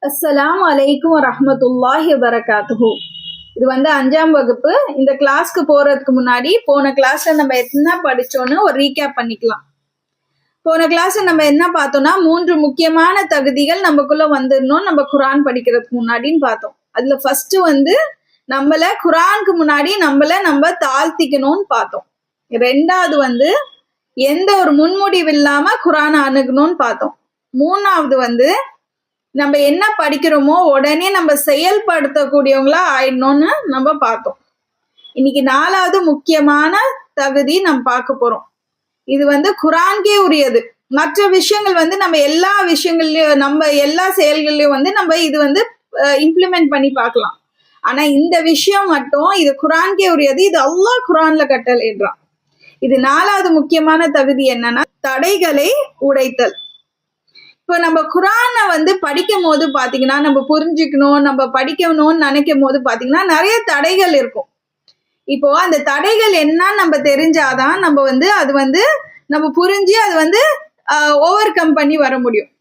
அஸ்ஸலாமு அலைக்கும் வரஹ்மத்துல்லாஹி வபரகாத்துஹு. இது 5ஆம் வகுப்பு. இந்த கிளாஸ்க்கு போறதுக்கு முன்னாடி போன கிளாஸ்ல நம்ம என்ன படிச்சோன்னு ஒரு ரீகேப் பண்ணிக்கலாம். போன கிளாஸ்ல நம்ம என்ன பார்த்தோம்னா 3 முக்கியமான தகுதிகள் நமக்குள்ள வந்துடணும் நம்ம குரான் படிக்கிறதுக்கு முன்னாடின்னு பார்த்தோம். அதுல ஃபர்ஸ்ட் நம்மள குரானுக்கு முன்னாடி நம்ம தாழ்த்திக்கணும்னு பார்த்தோம். ரெண்டாவது எந்த ஒரு முன்முடிவு இல்லாம குரானை அணுகணும்னு பார்த்தோம். மூணாவது நம்ம என்ன படிக்கிறோமோ உடனே நம்ம செயல்படுத்தக்கூடியவங்களா ஆயிடணும்னு நம்ம பார்த்தோம். இன்னைக்கு 4வது முக்கியமான தகுதி நம்ம பார்க்க போறோம். இது குரான்கே உரியது. மற்ற விஷயங்கள் நம்ம எல்லா விஷயங்கள்லயும் நம்ம எல்லா செயல்கள்லயும் நம்ம இது இம்ப்ளிமெண்ட் பண்ணி பார்க்கலாம். ஆனா இந்த விஷயம் மட்டும் இது குரான்கே உரியது. இது அல்லாஹ் குரான்ல கட்டளையிடுறான். இது 4வது முக்கியமான தகுதி என்னன்னா தடைகளை உடைத்தல். இப்போ நம்ம குரானை படிக்கும் போது பாத்தீங்கன்னா நம்ம புரிஞ்சுக்கணும், நம்ம படிக்கணும்னு நினைக்கும் போது பாத்தீங்கன்னா நிறைய தடைகள் இருக்கும். இப்போ அந்த தடைகள் என்னன்னு நம்ம தெரிஞ்சாதான் நம்ம அது நம்ம புரிஞ்சு அது ஓவர் கம் பண்ணி வர முடியும்.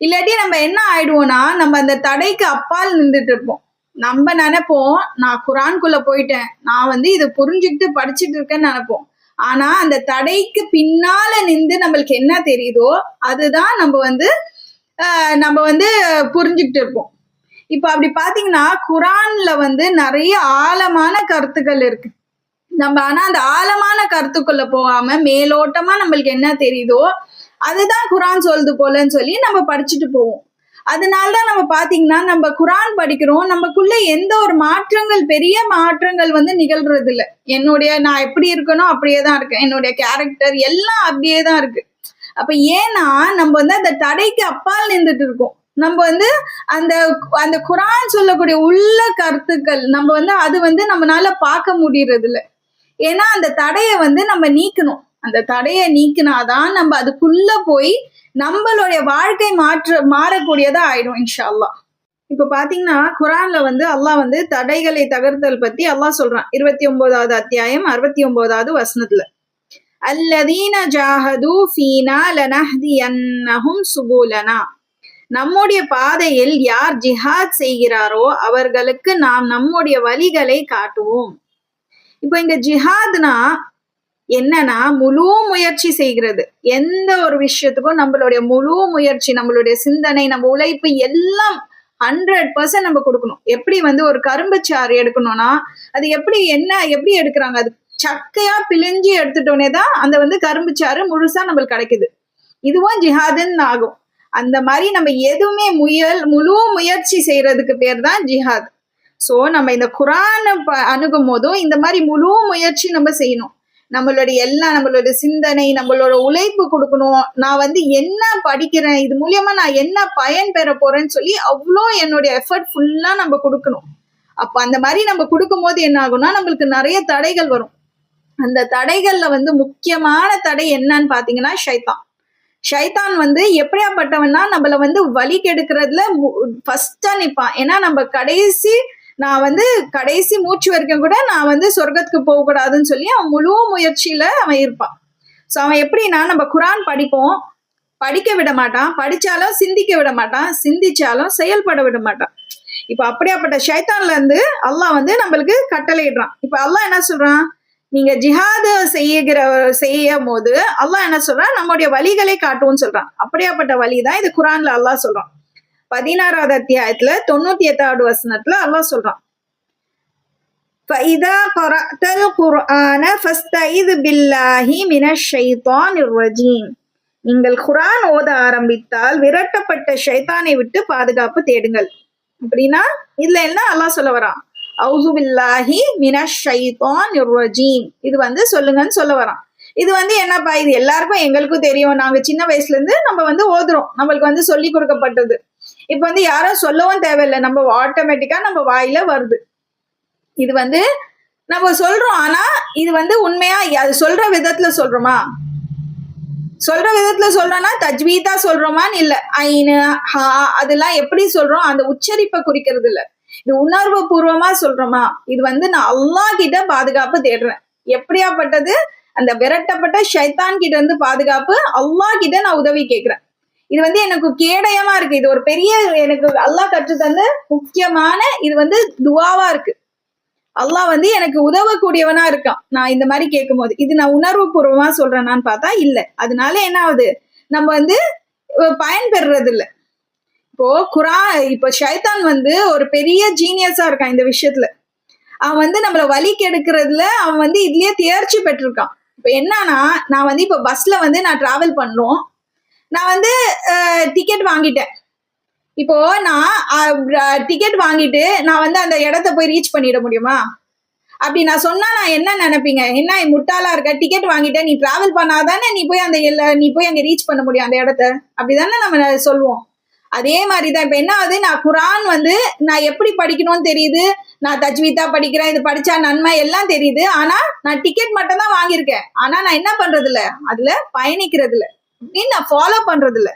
இல்லாட்டி நம்ம என்ன ஆயிடுவோம்னா நம்ம அந்த தடைக்கு அப்பால் நின்றுட்டு இருப்போம். நம்ம நினைப்போம் நான் குரான்குள்ள போயிட்டேன், நான் இதை புரிஞ்சுக்கிட்டு படிச்சுட்டு இருக்கேன்னு நினைப்போம். ஆனா அந்த தடைக்கு பின்னால நின்று நம்மளுக்கு என்ன தெரியுதோ அதுதான் நம்ம புரிஞ்சுக்கிட்டு இருப்போம். இப்ப அப்படி பாத்தீங்கன்னா குரான்ல நிறைய ஆழமான கருத்துக்கள் இருக்கு. நம்ம ஆனா அந்த ஆழமான கருத்துக்குள்ள போகாம மேலோட்டமா நம்மளுக்கு என்ன தெரியுதோ அதுதான் குரான் சொல்லுது போலன்னு சொல்லி நம்ம படிச்சுட்டு போவோம். அதனாலதான் நம்ம பாத்தீங்கன்னா நம்ம குரான் படிக்கிறோம், நமக்குள்ள எந்த ஒரு மாற்றங்கள் பெரிய மாற்றங்கள் நிகழ்றது இல்லை. நான் எப்படி இருக்கணும் அப்படியே தான் இருக்கேன், என்னுடைய கேரக்டர் எல்லாம் அப்படியே தான் இருக்கு. அப்ப ஏன்னா நம்ம அந்த தடைக்கு அப்பால் நின்றுட்டு இருக்கோம். நம்ம அந்த அந்த குரான் சொல்லக்கூடிய உள்ள கருத்துக்கள் நம்ம அது நம்மளால பார்க்க முடியறது இல்லை. ஏன்னா அந்த தடையை நம்ம நீக்கணும். அந்த தடையை நீக்கினாதான் நம்ம அதுக்குள்ள போய் நம்மளுடைய வாழ்க்கை மாறக்கூடியதா ஆயிடும் இன்ஷா அல்லாஹ். இப்ப பாத்தீங்கன்னா குரான்ல அல்லாஹ் தடைகளை தகர்த்தல் பத்தி அல்லாஹ் சொல்றான். 29வது அத்தியாயம் 69வது வசனத்துல, அல்லதீன ஜாஹது ஃபீனா லனஹ்தியன்னஹும் சுபுலனா. நம்முடைய பாதையில் யார் ஜிஹாத் செய்கிறாரோ அவர்களுக்கு நாம் நம்முடைய வழிகளை காட்டுவோம். இப்போ இங்க ஜிஹாத்னா என்னன்னா முழு முயற்சி செய்கிறது. எந்த ஒரு விஷயத்துக்கும் நம்மளுடைய முழு முயற்சி, நம்மளுடைய சிந்தனை, நம்ம உழைப்பு எல்லாம் 100% நம்ம கொடுக்கணும். எப்படி ஒரு கரும்பு சாறு எடுக்கணும்னா அது எப்படி எடுக்கிறாங்க, அது சக்கையா பிழிஞ்சு எடுத்துட்டோன்னே தான் அந்த கரும்பு சாறு முழுசா நம்மளுக்கு கிடைக்குது. இதுவும் ஜிஹாதுன்னு ஆகும். அந்த மாதிரி நம்ம எதுவுமே முழு முயற்சி செய்யறதுக்கு பேர் தான் ஜிஹாத். சோ நம்ம இந்த குரானை அணுகும் போதும் இந்த மாதிரி முழு முயற்சி நம்ம செய்யணும். நம்மளோட சிந்தனை, நம்மளோட உழைப்பு கொடுக்கணும். நான் என்ன படிக்கிறேன், இது மூலியமா நான் என்ன பயன் பெற போறேன்னு சொல்லி அவ்வளோ என்னுடைய எஃபர்ட் ஃபுல்லா நம்ம கொடுக்கணும். அப்ப அந்த மாதிரி நம்ம கொடுக்கும் போது என்ன ஆகும்னா நம்மளுக்கு நிறைய தடைகள் வரும். அந்த தடைகள்ல முக்கியமான தடை என்னன்னு பாத்தீங்கன்னா ஷைத்தான் எப்படியாப்பட்டவன்னா நம்மள வழி கெடுக்கிறதுல ஃபர்ஸ்டா நிப்பான். ஏன்னா நம்ம கடைசி மூச்சு வரைக்கும் கூட நான் சொர்க்கத்துக்கு போக கூடாதுன்னு சொல்லி அவன் முழு முயற்சியில அவன் இருப்பான். சோ அவன் எப்படின்னா நம்ம குரான் படிப்போம், படிக்க விட மாட்டான், படிச்சாலும் சிந்திக்க விட மாட்டான், சிந்திச்சாலும் செயல்பட விட மாட்டான். இப்ப அப்படியாப்பட்ட ஷைத்தான்ல இருந்து அல்லாஹ் நம்மளுக்கு கட்டளையிடுறான். இப்ப அல்லாஹ் என்ன சொல்றான், நீங்க ஜிஹாது செய்யும் போது அல்லாஹ் என்ன சொல்றான், நம்முடைய வழிகளை காட்டுவோம்னு சொல்றான். அப்படியாப்பட்ட வழிதான் இது குரான்ல அல்லாஹ் சொல்றான். 16வது அத்தியாயத்துல 98வது வசனத்துல அல்லாஹ் சொல்றான், فَإِذَا قَرَأْتَ الْقُرْآنَ فَاسْتَعِذْ بِاللَّهِ مِنَ الشَّيْطَانِ الرَّجِيمِ. நீங்கள் குரான் ஓத ஆரம்பித்தால் விரட்டப்பட்ட ஷைத்தானை விட்டு பாதுகாப்பு தேடுங்கள். அப்படின்னா இதுல என்ன அல்லாஹ் சொல்ல வரான், அவுது பில்லாஹி மினஷ் ஷைத்தானிர் ரஜீம். இது சொல்லுங்கன்னு சொல்ல வரான். இது என்னப்பா, இது எல்லாருக்கும் எங்களுக்கும் தெரியும், நாங்க சின்ன வயசுல இருந்து நம்ம ஓதுறோம், நம்மளுக்கு சொல்லி கொடுக்கப்பட்டது. இப்ப யாரும் சொல்லவும் தேவையில்லை, நம்ம ஆட்டோமேட்டிக்கா நம்ம வாயில வருது. இது நம்ம சொல்றோம். ஆனா இது உண்மையா அது சொல்ற விதத்துல சொல்றோமா, சொல்றோம்னா தஜ்வீதா சொல்றோமான்னு இல்ல, ஐனு ஹா அதெல்லாம் எப்படி சொல்றோம் அந்த உச்சரிப்பை குறிக்கிறது இல்ல, இது உணர்வு பூர்வமா சொல்றோமா. இது நான் அல்லாஹ் கிட்ட பாதுகாப்பு தேடுறேன். எப்படியாப்பட்டது, அந்த விரட்டப்பட்ட ஷைத்தான் கிட்ட இருந்து பாதுகாப்பு, அல்லாஹ் கிட்ட நான் உதவி கேட்கிறேன். இது வந்து எனக்கு கேடயமா இருக்கு. இது ஒரு பெரிய எனக்கு அல்லாஹ் கற்று தந்த முக்கியமான இது வந்து துவாவா இருக்கு. அல்லாஹ் வந்து எனக்கு உதவக்கூடியவனா இருக்கான் நான் இந்த மாதிரி கேட்கும் போது. இது நான் உணர்வு பூர்வமா சொல்றேனான்னு பார்த்தா இல்ல. அதனால என்ன ஆகுது, நம்ம வந்து பயன்பெறது இல்ல. இப்போ ஷைத்தான் வந்து ஒரு பெரிய ஜீனியஸா இருக்கான் இந்த விஷயத்துல. அவன் வந்து நம்மள வழி கெடுக்கிறதுல அவன் வந்து இதுலயே தேர்ச்சி பெற்றிருக்கான். இப்ப என்னன்னா, நான் வந்து இப்ப பஸ்ல வந்து நான் டிராவல் பண்றோம். நான் வந்து டிக்கெட் வாங்கிட்டேன். இப்போ நான் டிக்கெட் வாங்கிட்டு நான் வந்து அந்த இடத்த போய் ரீச் பண்ணிட முடியுமா? அப்படி நான் சொன்னா நான் என்ன நினைப்பீங்க? என்ன முட்டாளா இருக்க, டிக்கெட் வாங்கிட்ட, நீ டிராவல் பண்ணாதானே நீ போய் நீ போய் அங்க ரீச் பண்ண முடியும் அந்த இடத்த. அப்படிதானே நம்ம சொல்லுவோம். அதே மாதிரிதான் இப்ப என்ன ஆகுது, நான் குரான் வந்து நான் எப்படி படிக்கணும்னு தெரியுது, நான் தஜ்வீதா படிக்கிறேன், இது படிச்சா நன்மை எல்லாம் தெரியுது. ஆனா நான் டிக்கெட் மட்டும் தான் வாங்கியிருக்கேன். ஆனா நான் என்ன பண்றது இல்ல, அதுல பயணிக்கிறது இல்ல, அப்படின்னு நான் ஃபாலோ பண்றது இல்ல.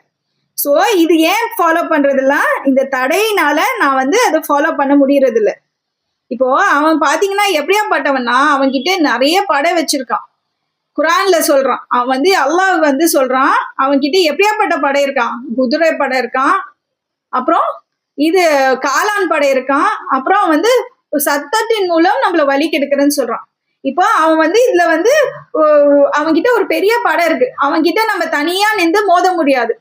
சோ இது ஏன் ஃபாலோ பண்றதுலாம், இந்த தடையினால நான் வந்து அதை ஃபாலோ பண்ண முடியறது இல்ல. இப்போ அவன் பாத்தீங்கன்னா எப்படியாப்பட்டவன்னா, அவன்கிட்ட நிறைய படை வச்சிருக்கான். குரான்ல சொல்றான், அவன் வந்து அல்லாஹ் வந்து சொல்றான், அவன்கிட்ட எப்படியாப்பட்ட படை இருக்கான், குதிரை படை இருக்கான், அப்புறம் இது காளான் படை இருக்கான், அப்புறம் வந்து சத்தத்தின் மூலம் நம்மள வழி கெடுக்கிறேன்னு சொல்றான். இப்போ அவன் வந்து இதுல வந்து அவன்கிட்ட ஒரு பெரிய படை இருக்கு. அவன்கிட்ட நம்ம தனியா நின்று மோத முடியாது.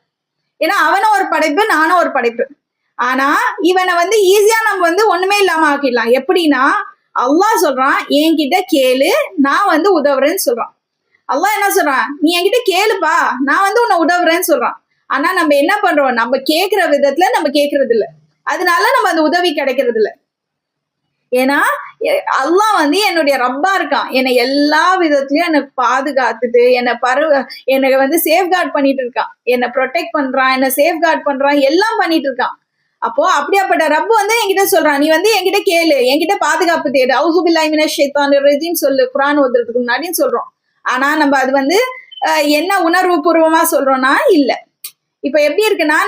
ஏன்னா அவனும் ஒரு படைப்பு, நானும் ஒரு படைப்பு. ஆனா இவனை வந்து ஈஸியா நம்ம வந்து ஒண்ணுமே இல்லாம ஆக்கிடலாம். எப்படின்னா, அல்லாஹ் சொல்றான், என்கிட்ட கேளு, நான் வந்து உதவுறேன்னு சொல்றான். அல்லாஹ் என்ன சொல்றான், நீ என்கிட்ட கேளுப்பா, நான் வந்து உன்னை உதவுறேன்னு சொல்றான். ஆனா நம்ம என்ன பண்றோம், நம்ம கேட்கிற விதத்துல நம்ம கேட்கறது இல்ல. அதனால நம்ம அந்த உதவி கிடைக்கிறது இல்ல. ஏன்னா அல்லாஹ் வந்து என்னுடைய ரப்பா இருக்கான். என்னை எல்லா விதத்திலயும் எனக்கு பாதுகாத்துட்டு என்னை வந்து சேஃப்கார்ட் பண்ணிட்டு இருக்கான். என்னை ப்ரொடெக்ட் பண்றான், என்னை சேஃப்கார்ட் பண்றான், எல்லாம் பண்ணிட்டு இருக்கான். அப்போ அப்படியாப்பட்ட ரப்பு வந்து என்கிட்ட சொல்றான், நீ வந்து என்கிட்ட கேளு, என்கிட்ட பாதுகாப்பு தேடு, அவுசு பில்லாஹி மினஷ் ஷைத்தானிர் ரஜீம் சொல்லு, குர்ஆன் ஓதுறதுக்கு முன்னாடின்னு சொல்றோம். ஆனா நம்ம அது வந்து என்ன உணர்வு பூர்வமா சொல்றோம்னா இல்ல. இப்ப எப்படி இருக்குன்னா,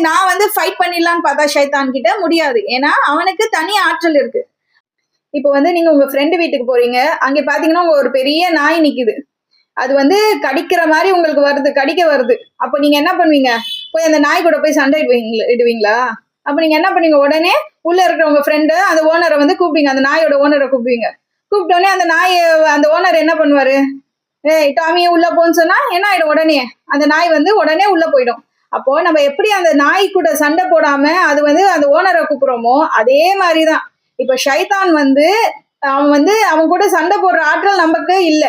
நான் வந்து ஃபைட் பண்ணிடலான்னு பார்த்தா ஷைத்தான் கிட்ட முடியாது. ஏன்னா அவனுக்கு தனி ஆற்றல் இருக்கு. இப்போ வந்து நீங்க உங்க ஃப்ரெண்டு வீட்டுக்கு போறீங்க, அங்க பாத்தீங்கன்னா ஒரு பெரிய நாய் நிக்குது. அது வந்து கடிக்கிற மாதிரி உங்களுக்கு வருது, கடிக்க வருது. அப்ப நீங்க என்ன பண்ணுவீங்க, போய் அந்த நாய் கூட போய் சண்டை இடுவீங்களா? அப்ப நீங்க என்ன பண்ணுவீங்க, உடனே உள்ள இருக்கிற உங்க ஃப்ரெண்டு அந்த ஓனரை வந்து கூப்பிடுவீங்க, அந்த நாயோட ஓனரை கூப்பிடுவீங்க. கூப்பிட்டோடனே அந்த ஓனர் என்ன பண்ணுவாரு, ஏய் டாமியை உள்ள போன்னு சொன்னா என்ன ஆயிடும், உடனே அந்த நாய் வந்து உடனே உள்ள போயிடும். அப்போ நம்ம எப்படி அந்த நாய் கூட சண்டை போடாம அது வந்து அந்த ஓனரை கூப்பிடுறோமோ அதே மாதிரிதான் இப்ப ஷைத்தான் வந்து அவன் கூட சண்டை போடுற ஆற்றல் நமக்கு இல்ல.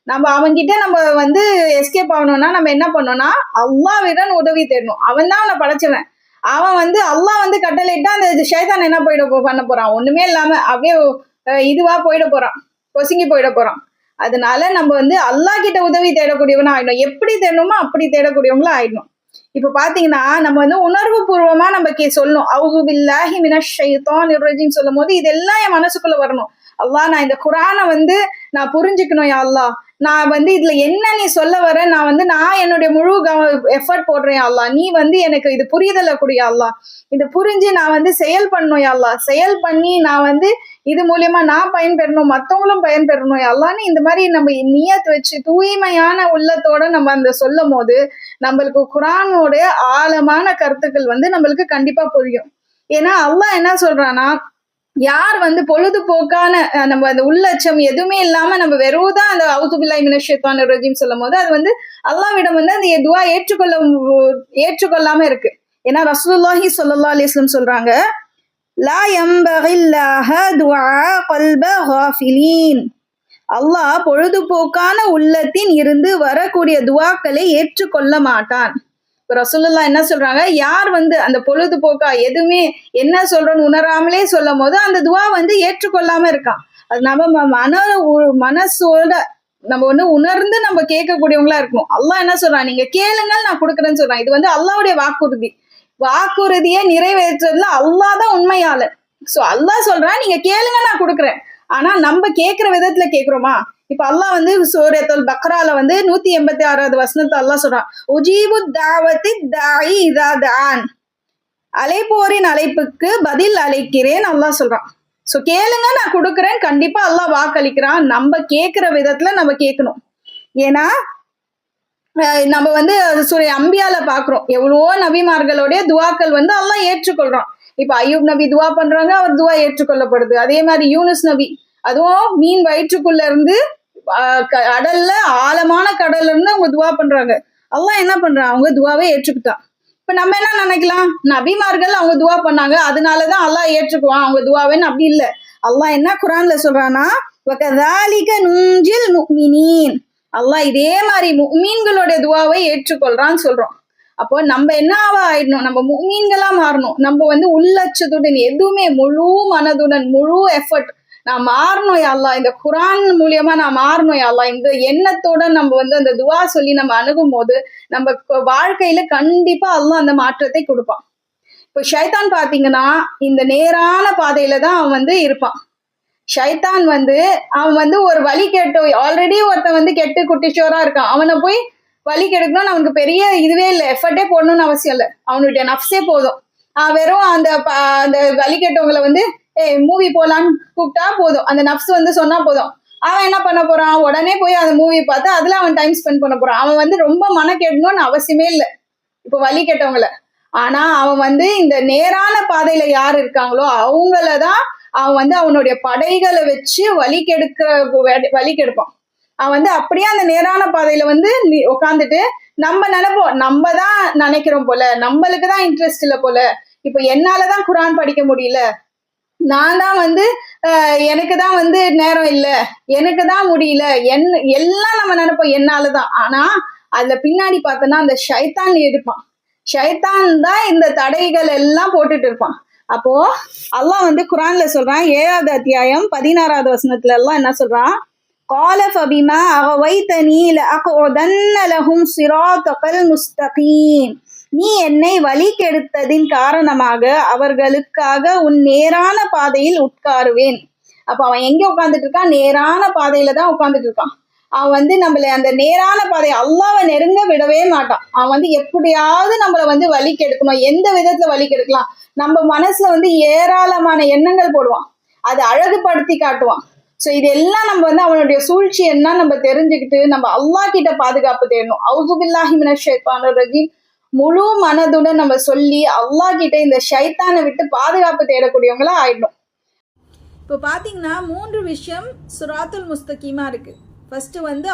நம்ம அவன்கிட்ட நம்ம வந்து எஸ்கேப் ஆகணும்னா நம்ம என்ன பண்ணோம்னா அல்லாஹ்விடம் உதவி தேடணும். அவன் தான் அவனை படைச்சவன். அவன் வந்து அல்லாஹ் வந்து கட்டளையிட்டா அந்த ஷைத்தான் என்ன பண்ண போறான், ஒண்ணுமே இல்லாம அப்படியே இதுவா போயிட போறான், பொசுங்கி போயிட போறான். அதனால நம்ம வந்து அல்லாஹ் கிட்ட உதவி தேடக்கூடியவனா ஆயிடணும். எப்படி தேடணுமோ அப்படி தேடக்கூடியவங்களா ஆயிடணும். இப்ப பாத்தீங்கன்னா நம்ம வந்து உணர்வு பூர்வமா நம்ம சொல்லணும், அவுது பில்லாஹி மினஷ் ஷைத்தானிர் ரஜீம் சொல்லும் போது இதெல்லாம் என் மனசுக்குள்ள வரணும். அல்லாஹ் நான் இந்த குர்ஆனை வந்து நான் புரிஞ்சுக்கணும். யா அல்லாஹ், நான் வந்து இதுல என்ன நீ சொல்ல வர, நான் என்னுடைய முழு எஃபர்ட் போடுறேன். அல்லாஹ் நீ வந்து எனக்கு இது புரிதலை கூடிய அல்லாஹ், இது புரிஞ்சு நான் வந்து செயல் பண்ணணும். யா அல்லாஹ், செயல் பண்ணி நான் வந்து இது மூலியமா நான் பயன்பெறணும், மற்றவங்களும் பயன்பெறணும். அல்லான்னு இந்த மாதிரி நம்ம நியத் வச்சு தூய்மையான உள்ளத்தோட நம்ம அந்த சொல்லும் போது நம்மளுக்கு குர்ஆனோட ஆழமான கருத்துக்கள் வந்து நம்மளுக்கு கண்டிப்பா புரியும். ஏன்னா அல்லாஹ் என்ன சொல்றான்னா, யார் வந்து பொழுதுபோக்கான நம்ம அந்த உள்ளச்சம் எதுவுமே இல்லாம நம்ம வெறுதான் அந்த அவுது பில்லாஹி மினஷ் ஷைத்தானிர் ரஜீம் சொல்லும் போது அது வந்து அல்லாஹ்விடம் வந்து அந்த துஆ ஏற்றுக்கொள்ளாம இருக்கு. ஏன்னா ரசூலுல்லாஹி ஸல்லல்லாஹு அலைஹி வஸல்லம் சொல்றாங்க, லா யம்பகில்லாஹ துஆ கல்ப காஃபிலீன். அல்லாஹ் பொழுதுபோக்கான உள்ளத்தின் இருந்து வரக்கூடிய துஆக்களை ஏற்றுக்கொள்ள மாட்டான். இப்ப ரசூலுல்லாஹ் என்ன சொல்றாங்க, யார் வந்து அந்த பொழுதுபோக்கா எதுவுமே என்ன சொல்றோன்னு உணராமலே சொல்லும் போது அந்த துஆ வந்து ஏற்றுக்கொள்ளாம இருக்கான். அது நம்ம மனசோட நம்ம வந்து உணர்ந்து நம்ம கேட்கக்கூடியவங்களா இருக்கணும். அல்லாஹ் என்ன சொல்றான், நீங்க கேளுங்க நான் கொடுக்குறேன்னு சொல்றான். இது வந்து அல்லாஹ்வுடைய வாக்குறுதியை நிறைவேற்றுறதுல அல்லாஹ் தான் உண்மையாளர். சோ அல்லாஹ் சொல்றான், நீங்க கேளுங்க நான் கொடுக்குறேன். ஆனா நம்ம கேட்கிற விதத்துல கேட்கிறோமா? இப்ப அல்லாஹ் வந்து சூரத்துல் பக்ரால வந்து 186வது வசனத்தை அல்லாஹ் சொல்றான், உஜீபு தாவத்தி தாஇ இதா தான், அழைப்போரின் அழைப்புக்கு பதில் அழைக்கிறேன் அல்லாஹ் சொல்றான். சோ கேளுங்க நான் கொடுக்குறேன், கண்டிப்பா அல்லாஹ் வாக்களிக்கிறான். நம்ம கேட்கிற விதத்துல நம்ம கேட்கணும். ஏன்னா நம்ம வந்து அம்பியால பாக்குறோம், எவ்வளவோ நபிமார்களுடைய துவாக்கள் வந்து அல்லாஹ் ஏற்றுக்கொள்றான். இப்ப அய்யூப் நபி துவா பண்றாங்க, அவர் துவா ஏற்றுக்கொள்ளப்படுது. அதே மாதிரி யூனுஸ் நபி, அதுவும் மீன் வயிற்றுக்குள்ள இருந்து கடல்ல, ஆழமான கடல்ல இருந்து அவங்க துவா பண்றாங்க. அல்லாஹ் என்ன பண்றான், அவங்க துவாவே ஏற்றுக்கிட்டான். இப்ப நம்ம என்ன நினைக்கலாம், நபிமார்கள் அவங்க துவா பண்ணாங்க அதனாலதான் அல்லாஹ் ஏற்றுக்குவான் அவங்க துவாவேன்னு. அப்படி இல்ல. அல்லாஹ் என்ன குர்ஆன்ல சொல்றானா, வகதாலிக நுஞ்சில் முஃமினீன், அல்லாஹ் இதே மாதிரி முஃமின்களுடைய துவாவை ஏற்றுக்கொள்றான்னு சொல்றோம். அப்போ நம்ம என்னவா ஆயிடணும், நம்ம முஃமின்களா மாறணும். நம்ம வந்து உள்ளட்சத்துடன், எதுவுமே முழு மனதுடன், முழு எஃபர்ட் நான் மாறணும் யா அல்லாஹ், இந்த குர்ஆன் மூலியமா நான் மாறணும் யா அல்லாஹ், இந்த எண்ணத்தோட நம்ம வந்து அந்த துவா சொல்லி நம்ம அணுகும் போது நம்ம வாழ்க்கையில கண்டிப்பா அல்லாஹ் அந்த மாற்றத்தை கொடுப்பான். இப்போ ஷைத்தான் பாத்தீங்கன்னா இந்த நேரான பாதையில தான் அவன் வந்து இருப்பான். ஷைத்தான் வந்து அவன் வந்து ஒரு வழி கெட்டு, ஆல்ரெடி ஒருத்தன் வந்து கெட்டு குட்டிச்சோரா இருக்கான், அவனை போய் வழி கெடுக்கணும்னு அவனுக்கு பெரிய இதுவே இல்லை, எஃபர்ட்டே போடணும்னு அவசியம் இல்லை, அவனுடைய நஃப்ஸே போதும். வெறும் அந்த வழி கெட்டவங்களை வந்து மூவி போலான்னு கூப்பிட்டா போதும், அந்த நஃப்ஸ் வந்து சொன்னா போதும், அவன் என்ன பண்ண போறான், உடனே போய் அந்த மூவி பார்த்து அதுல அவன் டைம் ஸ்பெண்ட் பண்ண போறான். அவன் வந்து ரொம்ப கெடணும்னு அவசியமே இல்லை இப்போ வழி கெட்டவங்களை. ஆனா அவன் வந்து இந்த நேரான பாதையில யார் இருக்காங்களோ அவங்களதான் அவன் வந்து அவனுடைய படைகளை வச்சு வழி கெடுப்பான். அவன் வந்து அப்படியே அந்த நேரான பாதையில வந்து உட்காந்துட்டு நம்ம நினைப்போம், நம்ம தான் நினைக்கிறோம் போல, நம்மளுக்கு தான் இன்ட்ரெஸ்ட் இல்லை போல, இப்ப என்னாலதான் குர்ஆன் படிக்க முடியல, நான் தான் வந்து எனக்கு தான் வந்து நேரம் இல்லை, எனக்கு தான் முடியல, எல்லாம் நம்ம நினைப்போம் என்னாலதான். ஆனா அதுல பின்னாடி பார்த்தோன்னா அந்த ஷைத்தான் இருப்பான். ஷைத்தான் தான் இந்த தடைகள் எல்லாம் போட்டுட்டு இருப்பான். அப்போ அல்லாஹ் வந்து குர்ஆன்ல சொல்றான், 7வது அத்தியாயம் 16வது வசனத்துல எல்லாம் என்ன சொல்றான், قال فبما أغويتني لأقعدن لهم صراطك المستقيم, நீ என்னை வழி கெடுத்ததின் காரணமாக அவர்களுக்காக உன் நேரான பாதையில் உட்காருவேன். அப்ப அவன் எங்க உட்கார்ந்துட்டு இருக்கான், நேரான பாதையில தான் உட்கார்ந்துட்டு இருக்கான். அவன் வந்து நம்மள அந்த நேரான பாதை, அல்லாஹ்வை நெருங்க விடவே மாட்டான். அவன் வந்து எப்படியாவது நம்மளை வந்து வழி கெடுக்கணும், எந்த விதத்துல வழி கெடுக்கலாம், நம்ம மனசுல வந்து ஏராளமான எண்ணங்கள் போடுவான், அதை அழகுபடுத்தி காட்டுவான். ஸோ இதெல்லாம் நம்ம வந்து அவனுடைய சூழ்ச்சி என்ன நம்ம தெரிஞ்சுக்கிட்டு நம்ம அல்லாஹ் கிட்ட பாதுகாப்பு தேடணும். அவுது பில்லாஹி மினஷ் ஷைத்தானிர் ரஜீம் முழு மனதுடன் நம்ம சொல்லி அல்லாஹ் கிட்ட இந்த ஷைத்தானை விட்டு பாதுகாப்பு தேடக்கூடியவங்களா ஆயிடணும். இப்போ பாத்தீங்கன்னா 3 விஷயம் சிராத்துல் முஸ்தகீமா இருக்கு. ஃபர்ஸ்ட் வந்து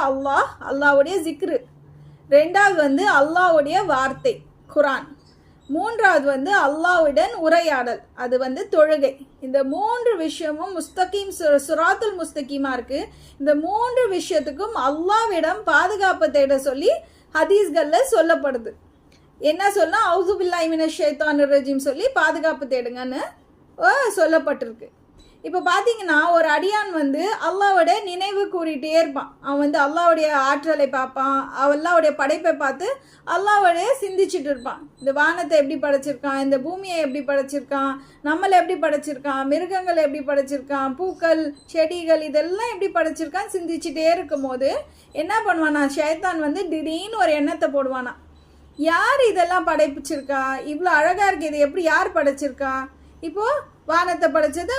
அல்லாஹ்வுடைய ஜிக்ரு, 2வது வந்து அல்லாஹ்வுடைய வார்த்தை குர்ஆன், 3வது வந்து அல்லாஹ்வுடன் உரையாடல், அது வந்து தொழுகை. இந்த 3 விஷயமும் முஸ்தகீம் சிராத்துல் முஸ்தகீமா இருக்கு. இந்த 3 விஷயத்துக்கும் அல்லாஹ்விடம் பாதுகாப்பு தேட சொல்லி ஹதீஸ்கள்ல சொல்லப்படுது. என்ன சொல்ல, அவுது பில்லாஹி மினஷ் ஷைத்தானிர் ரஜீம் சொல்லி பாதுகாப்பு தேடுங்கன்னு சொல்லப்பட்டிருக்கு. இப்போ பார்த்தீங்கன்னா ஒரு அடியான் வந்து அல்லாஹ்வுடைய நினைவு கூறிட்டே இருப்பான். அவன் வந்து அல்லாஹ்வுடைய ஆற்றலை பார்ப்பான், அல்லாஹ்வுடைய படைப்பை பார்த்து அல்லாஹ்வுடைய சிந்திச்சுட்டு இருப்பான். இந்த வானத்தை எப்படி படைச்சிருக்கான், இந்த பூமியை எப்படி படைச்சிருக்கான், நம்மளை எப்படி படைச்சிருக்கான், மிருகங்களை எப்படி படைச்சிருக்கான், பூக்கள் செடிகள் இதெல்லாம் எப்படி படைச்சிருக்கான் சிந்திச்சுட்டே இருக்கும் போது என்ன பண்ணுவானா, ஷைத்தான் வந்து திடீர்னு ஒரு எண்ணத்தை போடுவானா, யார் இதெல்லாம் படைப்பிச்சிருக்கா, இவ்வளோ அழகா இருக்கு, இது எப்படி யார் படைச்சிருக்கா, இப்போ வானத்தை படைச்சது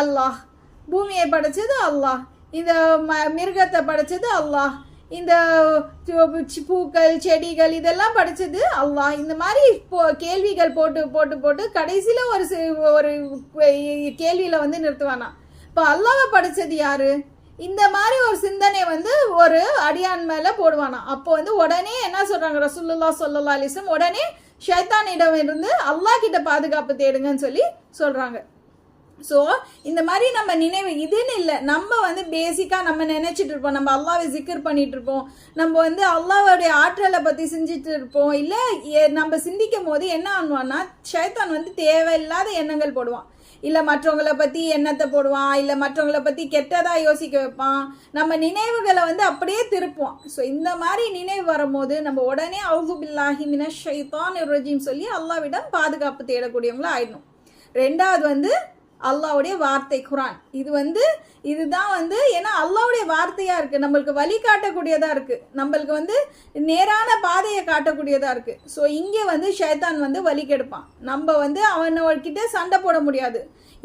அல்லாஹ், பூமியை படைச்சது அல்லாஹ், இந்த மிருகத்தை படைச்சது அல்லாஹ், இந்த பூக்கள் செடிகள் இதெல்லாம் படைச்சது அல்லாஹ். இந்த மாதிரி கேள்விகள் போட்டு போட்டு போட்டு கடைசியில ஒரு கேள்வியில வந்து நிறுத்துவானா, இப்போ அல்லாஹ்வை படைச்சது யாரு, இந்த மாதிரி ஒரு சிந்தனை வந்து ஒரு அடியான் மேல போடுவானா. அப்போ வந்து உடனே என்ன சொல்றாங்க, ரசூலுல்லாஹ் ஸல்லல்லாஹு அலைஹி வஸல்லம் உடனே ஷைத்தானிடம் இருந்து அல்லாஹ் கிட்ட பாதுகாப்பு தேடுங்கன்னு சொல்லி சொல்றாங்க. ஸோ இந்த மாதிரி நம்ம நினைவு இதுன்னு இல்லை, நம்ம வந்து பேசிக்காக நம்ம நினைச்சிட்டு இருப்போம், நம்ம அல்லாஹ்வை ஜிக்கர் பண்ணிட்டு இருப்போம், நம்ம வந்து அல்லாஹ்வுடைய ஆற்றலை பற்றி சிந்திச்சுட்டு இருப்போம். இல்லை நம்ம சிந்திக்கும் போது என்ன ஆகுவான்னா ஷைத்தான் வந்து தேவையில்லாத எண்ணங்கள் போடுவான், இல்லை மற்றவங்களை பற்றி எண்ணத்தை போடுவான், இல்லை மற்றவங்களை பற்றி கெட்டதாக யோசிக்க வைப்பான், நம்ம நினைவுகளை வந்து அப்படியே திருப்புவான். ஸோ இந்த மாதிரி நினைவு வரும்போது நம்ம உடனே அவுது பில்லாஹி மினஷ் ஷைத்தானிர் ரஜீம் சொல்லி அல்லாஹ்விடம் பாதுகாப்பு தேடக்கூடியவங்களா ஆயிடணும். 2வது வந்து அல்லாஹ்வுடைய வார்த்தை குர்ஆன். இதுதான் ஏன்னா அல்லாஹ்வுடைய வார்த்தையா இருக்கு, நம்மளுக்கு வழி காட்டக்கூடியதா இருக்கு, நம்மளுக்கு நேரான பாதையை காட்டக்கூடியதா இருக்கு. ஸோ இங்கே ஷைத்தான் வழி கெடுப்பான். நம்ம அவன்கிட்ட சண்டை போட முடியாது.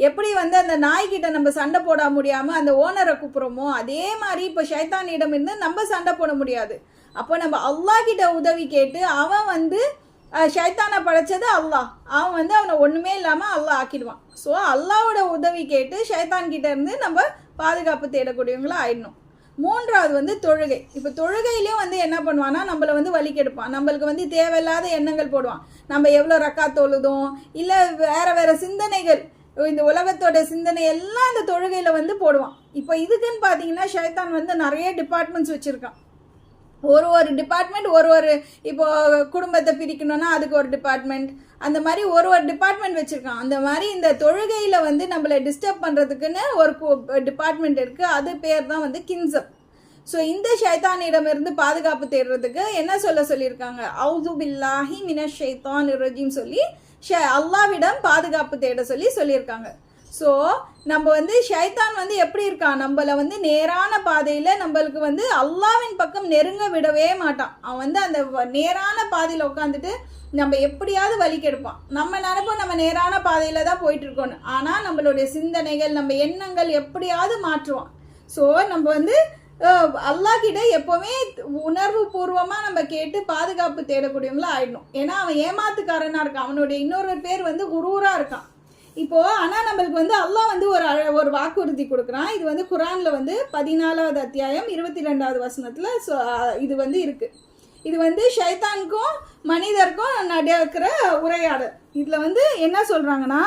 எப்படி அந்த நாய்கிட்ட நம்ம சண்டை போட முடியாம அந்த ஓனரை கூப்பிடுறோமோ அதே மாதிரி இப்போ ஷைத்தானிடம் இருந்து நம்ம சண்டை போட முடியாது. அப்போ நம்ம அல்லாஹ் கிட்ட உதவி கேட்டு அவன் ஷைத்தானை படைச்சது அல்லாஹ், அவன் அவனை ஒண்ணுமே இல்லாம அல்லாஹ் ஆக்கிடுவான். ஸோ அல்லாஹ்வோட உதவி கேட்டு ஷைத்தான் கிட்ட இருந்து நம்ம பாதுகாப்பு தேடக்கூடியவங்களா ஆயிடணும். மூன்றாவது தொழுகை. இப்போ தொழுகையிலையும் என்ன பண்ணுவான்னா நம்மளை வழி கெடுப்பான். நம்மளுக்கு தேவையில்லாத எண்ணங்கள் போடுவான். நம்ம எவ்வளோ ரக்கா தொழுதும் இல்லை வேற சிந்தனைகள், இந்த உலகத்தோட சிந்தனை எல்லாம் இந்த தொழுகையில போடுவான். இப்போ இதுக்குன்னு பார்த்தீங்கன்னா ஷைத்தான் நிறைய டிபார்ட்மெண்ட்ஸ் வச்சிருக்கான். ஒரு டிபார்ட்மெண்ட் ஒரு இப்போ குடும்பத்தை பிரிக்கணும்னா அதுக்கு ஒரு டிபார்ட்மெண்ட், அந்த மாதிரி ஒரு டிபார்ட்மெண்ட் வச்சிருக்கான். அந்த மாதிரி இந்த தொழுகையில நம்மளை டிஸ்டர்ப் பண்றதுக்குன்னு ஒரு டிபார்ட்மெண்ட் இருக்கு. அது பேர் தான் கின்சப். ஸோ இந்த ஷைத்தானிடமிருந்து பாதுகாப்பு தேடுறதுக்கு என்ன சொல்லியிருக்காங்க, அவுது பில்லாஹி மினஷ் ஷைத்தானிர் ரஜீம் சொல்லி அல்லாஹ்விடம் பாதுகாப்பு தேட சொல்லியிருக்காங்க. ஸோ நம்ம ஷைத்தான் எப்படி இருக்கான், நம்மளை நேரான பாதையில நம்மளுக்கு அல்லாஹ்வின் பக்கம் நெருங்க விடவே மாட்டான். அவன் அந்த நேரான பாதையில உட்காந்துட்டு நம்ம எப்படியாவது வழி கெடுப்பான். நம்ம நினைப்போம் நம்ம நேரான பாதையில தான் போயிட்டு இருக்கோம், ஆனா நம்மளுடைய சிந்தனைகள் நம்ம எண்ணங்கள் எப்படியாவது மாற்றுவான். ஸோ நம்ம அல்லாஹ் கிட்ட எப்பவுமே உணர்வு பூர்வமா நம்ம கேட்டு பாதுகாப்பு தேடக்கூடியவங்களா ஆயிடணும். ஏன்னா அவன் ஏமாத்துக்காரனா இருக்கான். அவனுடைய இன்னொரு பேர் குரூரா இருக்கான். இப்போ ஆனா நம்மளுக்கு அல்லாஹ் ஒரு வாக்குறுதி கொடுக்குறான். இது குர்ஆன்ல 14வது அத்தியாயம் 22வது வசனத்துல இது இருக்கு. இது ஷைத்தானுக்கும் மனிதருக்கும் நடக்கிற உரையாடல். இதுல என்ன சொல்றாங்கன்னா,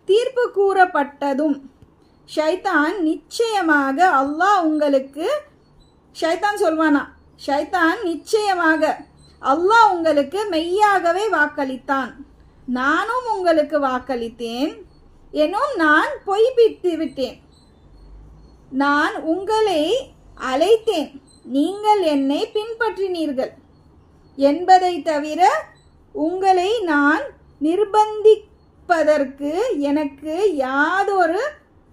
தீர்ப்பு கூறப்பட்டதும் ஷைத்தான் நிச்சயமாக அல்லாஹ் உங்களுக்கு, ஷைத்தான் சொல்வானா, ஷைத்தான் நிச்சயமாக அல்லாஹ் உங்களுக்கு மெய்யாகவே வாக்களித்தான், நானும் உங்களுக்கு வாக்களித்தேன், எனும் நான் பொய்ப்பித்து விட்டேன். நான் உங்களை அழைத்தேன், நீங்கள் என்னை பின்பற்றினீர்கள் என்பதை தவிர உங்களை நான் நிர்பந்திப்பதற்கு எனக்கு யாதொரு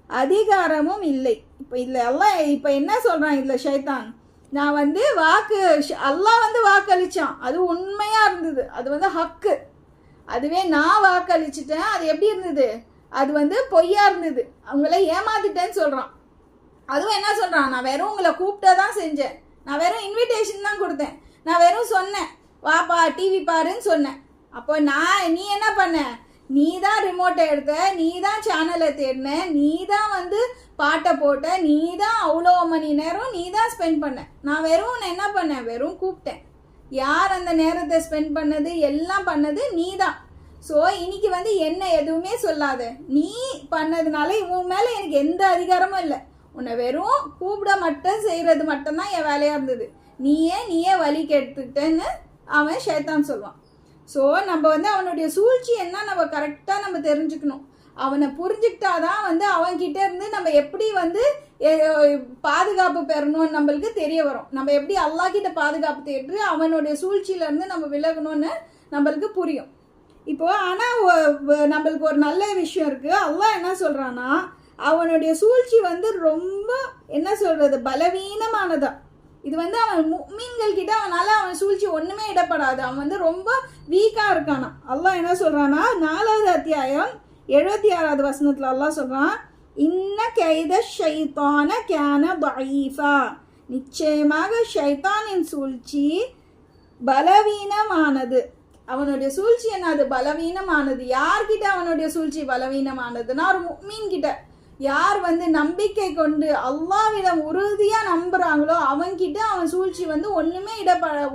அதிகாரமும் இல்லை. இப்போ என்ன சொல்றான் இதுல ஷைத்தான், நான் அல்லாஹ் வாக்களிச்சான், அது உண்மையா இருந்தது, அது ஹக்கு. அதுவே நான் வாக்களிச்சுட்டேன், அது எப்படி இருந்தது, அது பொய்யா இருந்தது, அவங்கள ஏமாத்திட்டேன்னு சொல்றான். அதுவும் என்ன சொல்றான், நான் வெறும் உங்களை கூப்பிட்டதான் செஞ்சேன், நான் வெறும் இன்விடேஷன் தான் கொடுத்தேன், நான் வெறும் சொன்னேன் வாப்பா டிவி பாருன்னு சொன்னேன். அப்போ நீ என்ன பண்ண, நீ தான் ரிமோட்டை எடுத்த, நீ தான் சேனலை தேடின, நீ தான் பாட்டை போட்ட, நீ தான் அவ்வளோ மணி நேரம் நீ தான் ஸ்பெண்ட் பண்ண. நான் வெறும் என்ன பண்ணேன், வெறும் கூப்பிட்டேன். யார் அந்த நேரத்தை ஸ்பெண்ட் பண்ணது, எல்லாம் பண்ணது நீ தான். ஸோ இன்னைக்கு என்ன எதுவுமே சொல்லாத, நீ பண்ணதுனால உன் மேலே எனக்கு எந்த அதிகாரமும் இல்லை, உன்னை வெறும் கூப்பிட மட்டும் செய்கிறது மட்டும்தான் என் வேலையாக இருந்தது, நீயே வழி கெடுத்துக்கிட்டேன்னு அவன் ஷைத்தான் சொல்லுவான். ஸோ நம்ம அவனுடைய சூழ்ச்சி என்ன நம்ம கரெக்டாக நம்ம தெரிஞ்சுக்கணும். அவனை புரிஞ்சுக்கிட்டாதான் அவன்கிட்ட இருந்து நம்ம எப்படி பாதுகாப்பு பெறணும்னு நம்மளுக்கு தெரிய வரும். நம்ம எப்படி அல்லாஹ் கிட்ட பாதுகாப்பு தேடி அவனுடைய சூழ்ச்சியில இருந்து நம்ம விலகணும்னு நம்மளுக்கு புரியும். இப்போ ஆனா நம்மளுக்கு ஒரு நல்ல விஷயம் இருக்கு. அல்லாஹ் என்ன சொல்றான்னா, அவனுடைய சூழ்ச்சி ரொம்ப என்ன சொல்றது பலவீனமானதா. இது அவன் முஃமின்கள் கிட்ட அவன் சூழ்ச்சி ஒண்ணுமே இடப்படாது. அவன் ரொம்ப வீக்கா இருக்கானா. அல்லாஹ் என்ன சொல்றானா, 4வது அத்தியாயம் 76வது வசனத்துல அல்லாஹ் சொல்றான், இன்ன கைத ஷைத்தான கான தஈஃபா, நிச்சயமாக ஷைத்தானின் சூழ்ச்சி பலவீனமானது. அவனுடைய சூழ்ச்சி என்னது, பலவீனமானது. யார்கிட்ட அவனுடைய சூழ்ச்சி பலவீனமானதுன்னா, ஒரு முஃமின் கிட்ட. யார் நம்பிக்கை கொண்டு அல்லாஹ்விடம் உறுதியா நம்புறாங்களோ அவன்கிட்ட அவன் சூழ்ச்சி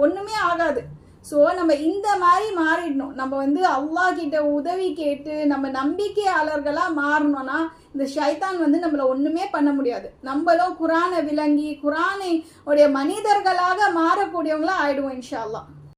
ஒண்ணுமே ஆகாது. ஸோ நம்ம இந்த மாதிரி மாறிடணும். நம்ம அல்லாஹ் கிட்ட உதவி கேட்டு நம்ம நம்பிக்கையாளர்களா மாறணும்னா இந்த ஷைத்தான் நம்மள ஒண்ணுமே பண்ண முடியாது. நம்மளும் குர்ஆனை விளங்கி குர்ஆனை உடைய மனிதர்களாக மாறக்கூடியவங்களா ஆயிடுவோம் இன்ஷா அல்லாஹ்.